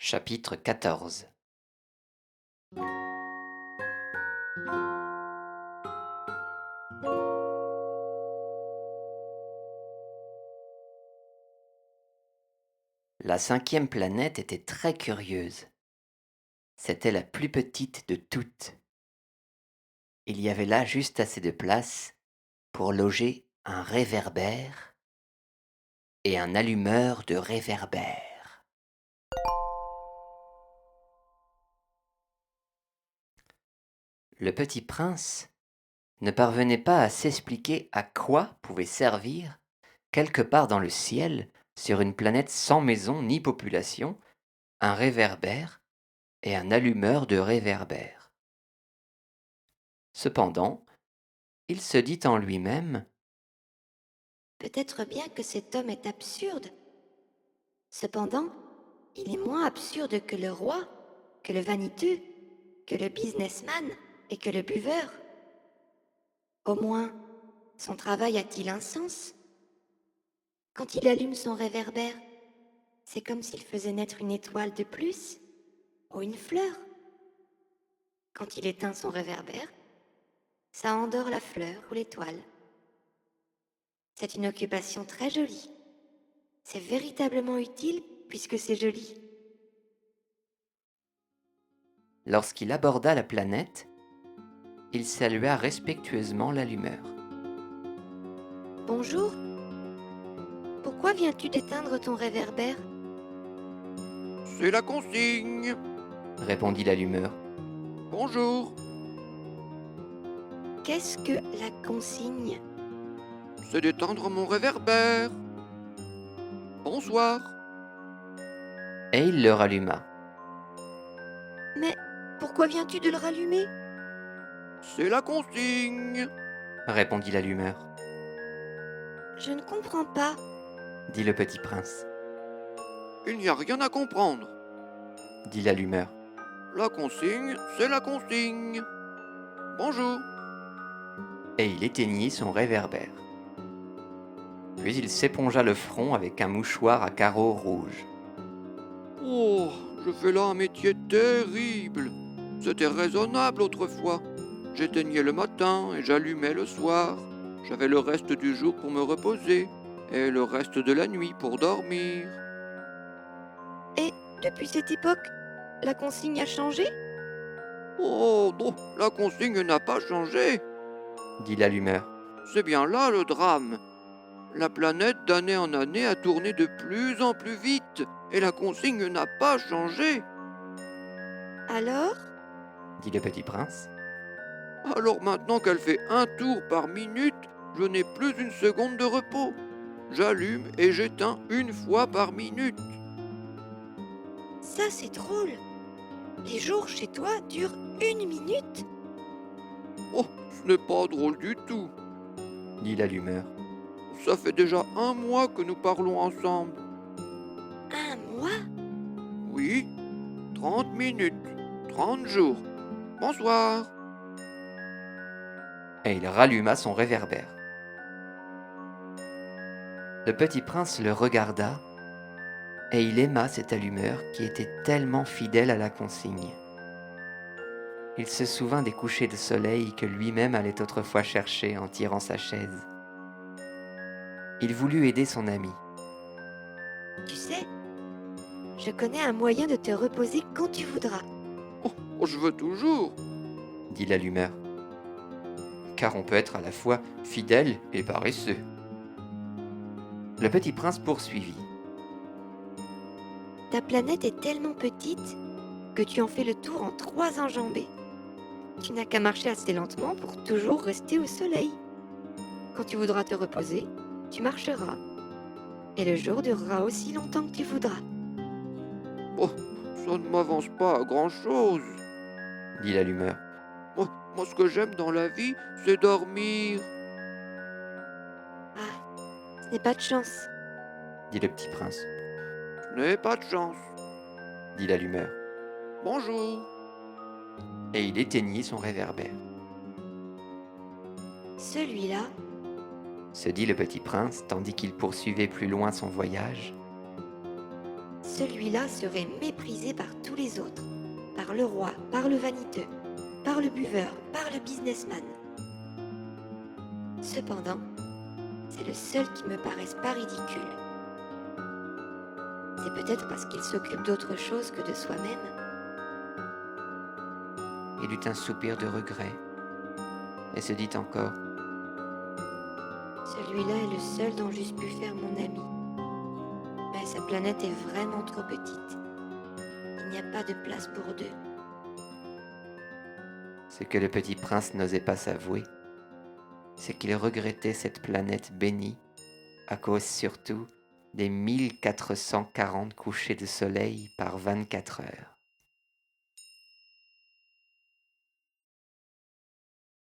Chapitre 14. La cinquième planète était très curieuse. C'était la plus petite de toutes. Il y avait là juste assez de place pour loger un réverbère et un allumeur de réverbère. Le petit prince ne parvenait pas à s'expliquer à quoi pouvait servir, quelque part dans le ciel, sur une planète sans maison ni population, un réverbère et un allumeur de réverbère. Cependant, il se dit en lui-même: Peut-être bien que cet homme est absurde. Cependant, il est moins absurde que le roi, que le vaniteux, que le businessman et que le buveur. Au moins, son travail a-t-il un sens? Quand il allume son réverbère, c'est comme s'il faisait naître une étoile de plus ou une fleur. Quand il éteint son réverbère, ça endort la fleur ou l'étoile. C'est une occupation très jolie. C'est véritablement utile puisque c'est joli. lorsqu'il aborda la planète, il salua respectueusement l'allumeur. Bonjour, pourquoi viens-tu d'éteindre ton réverbère? C'est la consigne. Répondit l'allumeur. Bonjour. Qu'est-ce que la consigne? C'est d'éteindre mon réverbère. Bonsoir. Et il le ralluma. Mais pourquoi viens-tu de le rallumer? C'est la consigne. Répondit l'allumeur. Je ne comprends pas. Dit le petit prince. Il n'y a rien à comprendre. Dit l'allumeur. La consigne, c'est la consigne. Bonjour. Et il éteignit son réverbère. Puis il s'épongea le front avec un mouchoir à carreaux rouges. Oh, je fais là un métier terrible. C'était raisonnable autrefois. J'éteignais le matin et j'allumais le soir. J'avais le reste du jour pour me reposer et le reste de la nuit pour dormir. Et depuis cette époque, la consigne a changé? Oh non, la consigne n'a pas changé. Dit l'allumeur. C'est bien là le drame. La planète d'année en année a tourné de plus en plus vite et la consigne n'a pas changé. Alors? Dit le petit prince. Alors maintenant qu'elle fait un tour par minute, je n'ai plus une seconde de repos. J'allume et j'éteins une fois par minute. Ça c'est drôle. Les jours chez toi durent 1 minute? Oh, ce n'est pas drôle du tout. Dit l'allumeur. Ça fait déjà un mois que nous parlons ensemble. Un mois? Oui, 30 minutes, 30 jours. Bonsoir. Et il ralluma son réverbère. Le petit prince le regarda, et il aima cet allumeur qui était tellement fidèle à la consigne. Il se souvint des couchers de soleil que lui-même allait autrefois chercher en tirant sa chaise. Il voulut aider son ami. Tu sais, je connais un moyen de te reposer quand tu voudras. Oh, je veux toujours. Dit l'allumeur. Car on peut être à la fois fidèle et paresseux. Le petit prince poursuivit. Ta planète est tellement petite que tu en fais le tour en 3 enjambées. Tu n'as qu'à marcher assez lentement pour toujours rester au soleil. Quand tu voudras te reposer, tu marcheras. Et le jour durera aussi longtemps que tu voudras. Oh, ça ne m'avance pas à grand-chose. Dit l'allumeur. Moi, ce que j'aime dans la vie, c'est dormir. Ah, ce n'est pas de chance. Dit le petit prince. Je n'ai pas de chance. Dit l'allumeur. Bonjour. Et il éteignit son réverbère. Celui-là, Se dit le petit prince tandis qu'il poursuivait plus loin son voyage. celui-là serait méprisé par tous les autres, par le roi, par le vaniteux, par le buveur, par le businessman. Cependant, c'est le seul qui me paraisse pas ridicule. C'est peut-être parce qu'il s'occupe d'autre chose que de soi-même. Il eut un soupir de regret et se dit encore: Celui-là est le seul dont j'eusse pu faire mon ami. Mais sa planète est vraiment trop petite. Il n'y a pas de place pour deux. Ce que le petit prince n'osait pas s'avouer, c'est qu'il regrettait cette planète bénie à cause surtout des 1440 couchers de soleil par 24 heures.